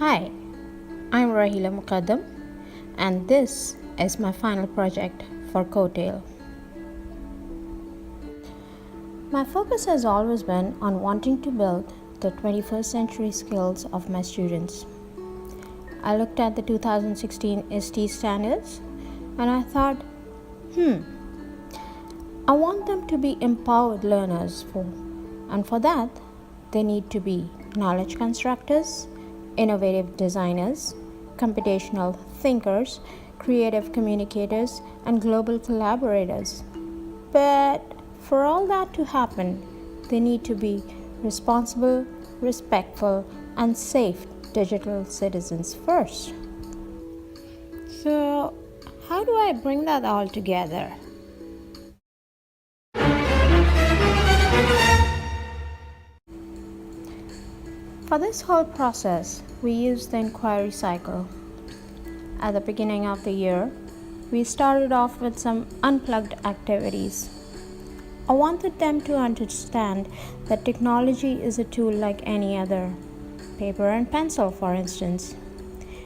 Hi, I'm Rahila Muqaddam, and this is my final project for COETAIL. My focus has always been on wanting to build the 21st century skills of my students. I looked at the 2016 ST standards and I thought, I want them to be empowered learners and for that, they need to be knowledge constructors, innovative designers, computational thinkers, creative communicators, and global collaborators. But for all that to happen, they need to be responsible, respectful, and safe digital citizens first. So, how do I bring that all together? For this whole process, we used the inquiry cycle. At the beginning of the year, we started off with some unplugged activities. I wanted them to understand that technology is a tool like any other, paper and pencil, for instance.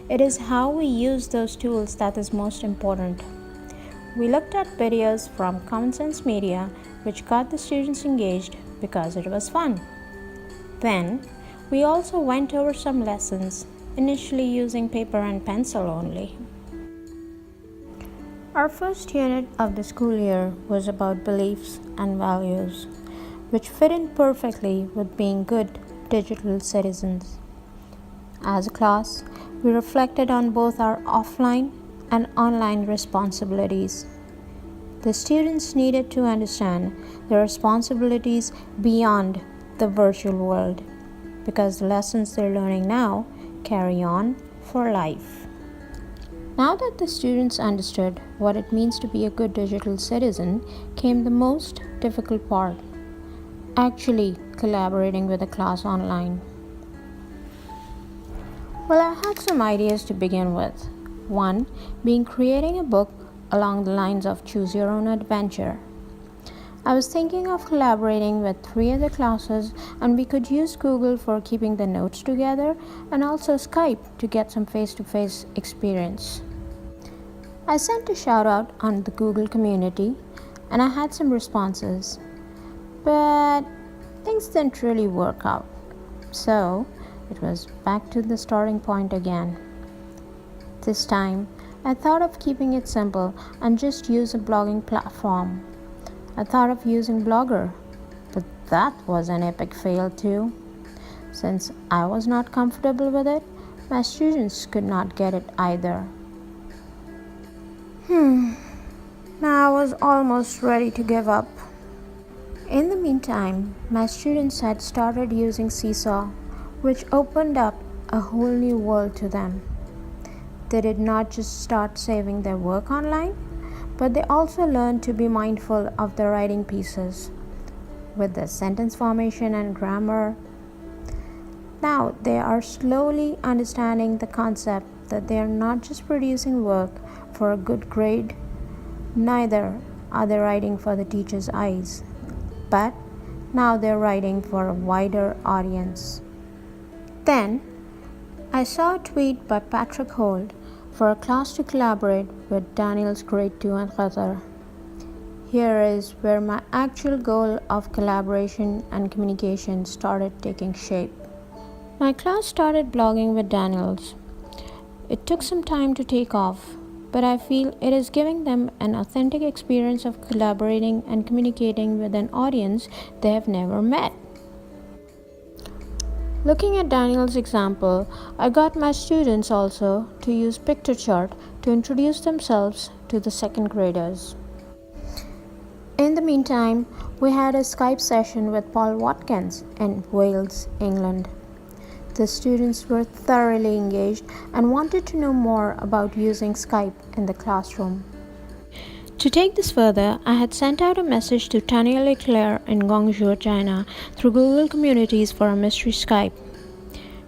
It is how we use those tools that is most important. We looked at videos from Common Sense Media, which got the students engaged because it was fun. Then, we also went over some lessons, initially using paper and pencil only. Our first unit of the school year was about beliefs and values, which fit in perfectly with being good digital citizens. As a class, we reflected on both our offline and online responsibilities. The students needed to understand their responsibilities beyond the virtual world, because the lessons they're learning now carry on for life. Now that the students understood what it means to be a good digital citizen, came the most difficult part, actually collaborating with the class online. Well, I had some ideas to begin with. One being creating a book along the lines of Choose Your Own Adventure. I was thinking of collaborating with 3 other classes, and we could use Google for keeping the notes together and also Skype to get some face-to-face experience. I sent a shout out on the Google community and I had some responses, but things didn't really work out. So it was back to the starting point again. This time, I thought of keeping it simple and just use a blogging platform. I thought of using Blogger, but that was an epic fail too. Since I was not comfortable with it, my students could not get it either. Now I was almost ready to give up. In the meantime, my students had started using Seesaw, which opened up a whole new world to them. They did not just start saving their work online, but they also learned to be mindful of their writing pieces with the sentence formation and grammar. Now they are slowly understanding the concept that they are not just producing work for a good grade, neither are they writing for the teacher's eyes, but now they're writing for a wider audience. Then I saw a tweet by Patrick Holt for a class to collaborate with Daniel's grade 2 in Qatar. Here is where my actual goal of collaboration and communication started taking shape. My class started blogging with Daniel's. It took some time to take off, but I feel it is giving them an authentic experience of collaborating and communicating with an audience they have never met. Looking at Daniel's example, I got my students also to use PictoChart to introduce themselves to the second graders. In the meantime, we had a Skype session with Paul Watkins in Wales, England. The students were thoroughly engaged and wanted to know more about using Skype in the classroom. To take this further, I had sent out a message to Tanya Leclerc in Guangzhou, China through Google Communities for a mystery Skype.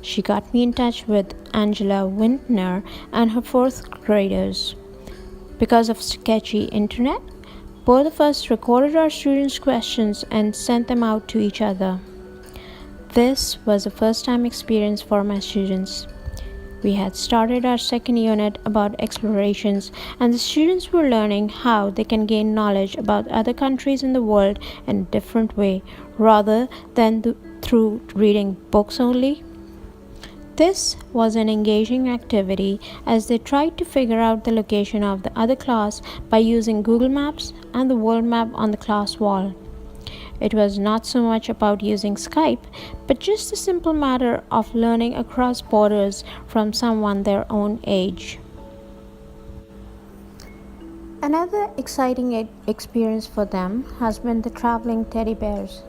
She got me in touch with Angela Wintner and her 4th graders. Because of sketchy internet, both of us recorded our students' questions and sent them out to each other. This was a first-time experience for my students. We had started our second unit about explorations, and the students were learning how they can gain knowledge about other countries in the world in a different way rather than through reading books only. This was an engaging activity as they tried to figure out the location of the other class by using Google Maps and the world map on the class wall. It was not so much about using Skype, but just a simple matter of learning across borders from someone their own age. Another exciting experience for them has been the traveling teddy bears.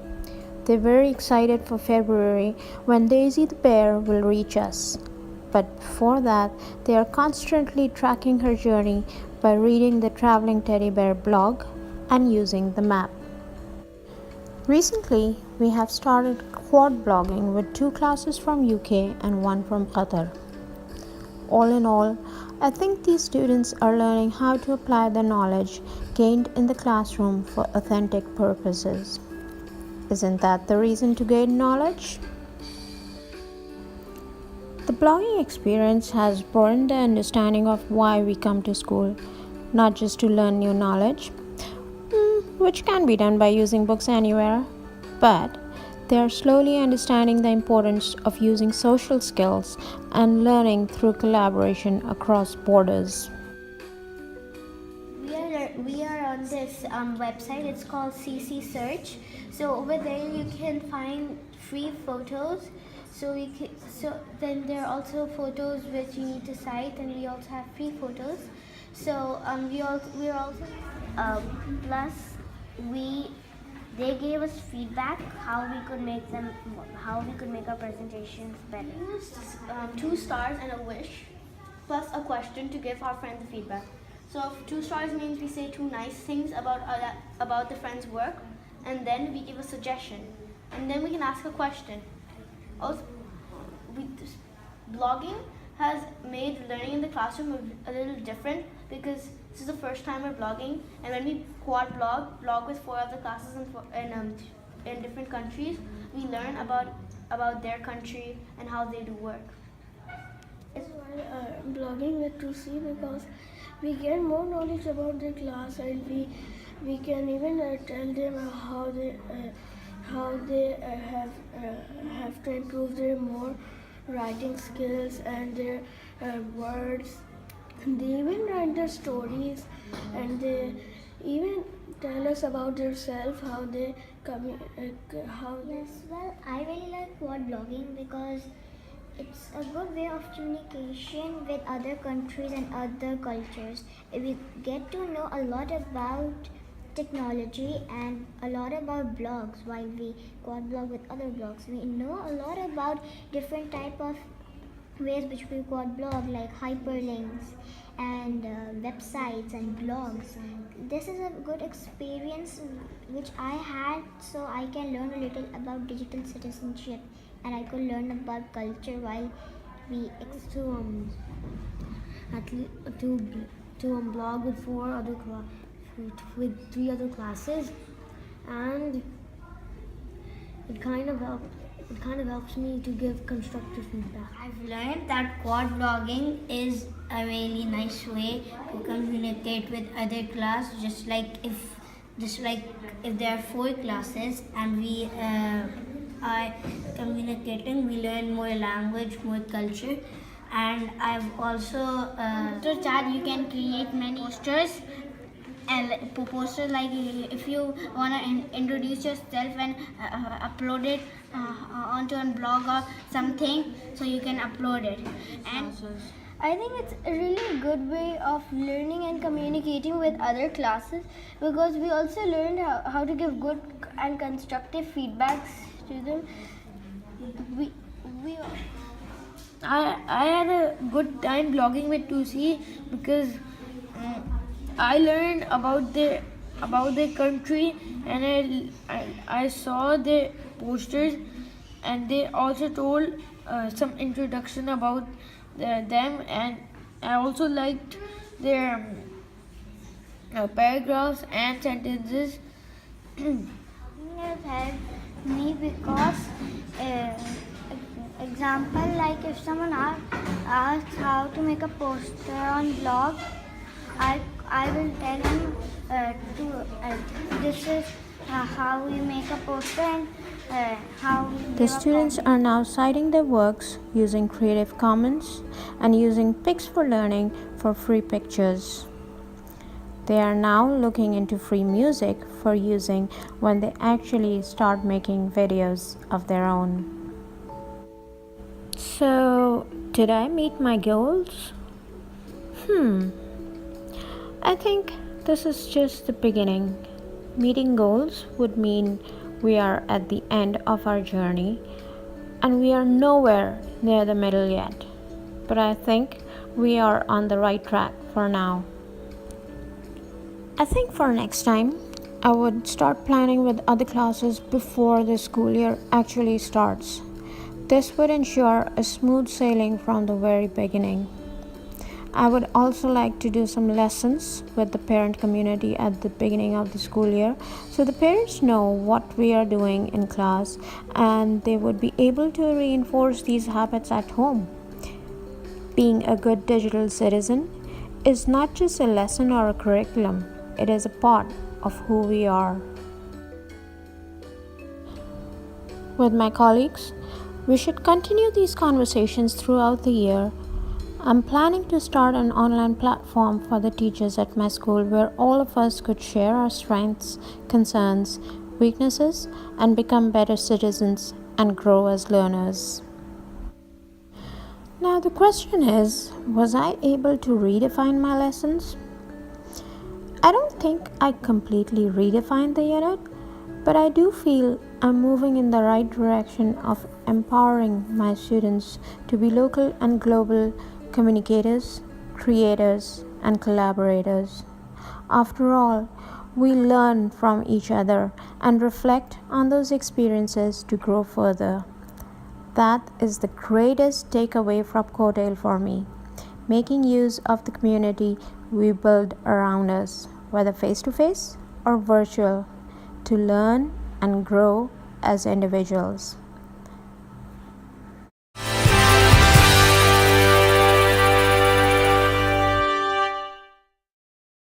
They're very excited for February when Daisy the bear will reach us. But before that, they are constantly tracking her journey by reading the Traveling Teddy Bear blog and using the map. Recently, we have started quad blogging with 2 classes from UK and 1 from Qatar. All in all, I think these students are learning how to apply the knowledge gained in the classroom for authentic purposes. Isn't that the reason to gain knowledge? The blogging experience has broadened the understanding of why we come to school, not just to learn new knowledge, which can be done by using books anywhere, but they are slowly understanding the importance of using social skills and learning through collaboration across borders. We are on this website. It's called CC Search. So over there you can find free photos. So then there are also photos which you need to cite, and we also have free photos. So we are also plus they gave us feedback how we could make our presentations better. 2 stars and a wish, plus a question to give our friends feedback. So 2 stars means we say 2 nice things about the friend's work, and then we give a suggestion, and then we can ask a question. Also, blogging has made learning in the classroom a little different because this is the first time we're blogging, and when we quad blog with 4 other classes in different countries, we learn about their country and how they do work. It's why blogging with 2C because we get more knowledge about the class, and we can even tell them how they have to improve their more writing skills and their words. They even write their stories, and they even tell us about themselves, how they how. Yes, well, I really like quad blogging because it's a good way of communication with other countries and other cultures. We get to know a lot about technology and a lot about blogs while we quad blog with other blogs. We know a lot about different type of ways which we quad blog, like hyperlinks and websites and blogs. This is a good experience which I had, so I can learn a little about digital citizenship, and I could learn about culture while we to blog with 3 other classes, and it kind of helps me to give constructive feedback. I've learned that quad blogging is a really nice way to communicate with other class, just like if there are 4 classes and we are communicating, we learn more language, more culture. And I've also through chat you can create many posters, and posters like if you want to introduce yourself and upload it onto a blog or something, so you can upload it. And I think it's a really good way of learning and communicating with other classes, because we also learned how to give good and constructive feedbacks to them. I had a good time blogging with 2C because I learned about their country, and I saw their posters, and they also told some introduction about them, and I also liked their paragraphs and sentences. It has helped me because Example, like if someone asks how to make a poster on blog, I will tell him this is how you make a poster and how you The give a students comment. are now citing their works using Creative Commons and using Pics for Learning for free pictures. They are now looking into free music for using when they actually start making videos of their own. So, did I meet my goals? I think this is just the beginning. Meeting goals would mean we are at the end of our journey and we are nowhere near the middle yet. But I think we are on the right track for now. I think for next time, I would start planning with other classes before the school year actually starts. This would ensure a smooth sailing from the very beginning. I would also like to do some lessons with the parent community at the beginning of the school year so the parents know what we are doing in class and they would be able to reinforce these habits at home. Being a good digital citizen is not just a lesson or a curriculum, it is a part of who we are. With my colleagues, we should continue these conversations throughout the year. I'm planning to start an online platform for the teachers at my school where all of us could share our strengths, concerns, weaknesses, and become better citizens and grow as learners. Now, the question is, was I able to redefine my lessons? I don't think I completely redefined the unit, but I do feel I'm moving in the right direction of empowering my students to be local and global communicators, creators, and collaborators. After all, we learn from each other and reflect on those experiences to grow further. That is the greatest takeaway from COETAIL for me. Making use of the community we build around us, whether face to face or virtual, to learn and grow as individuals.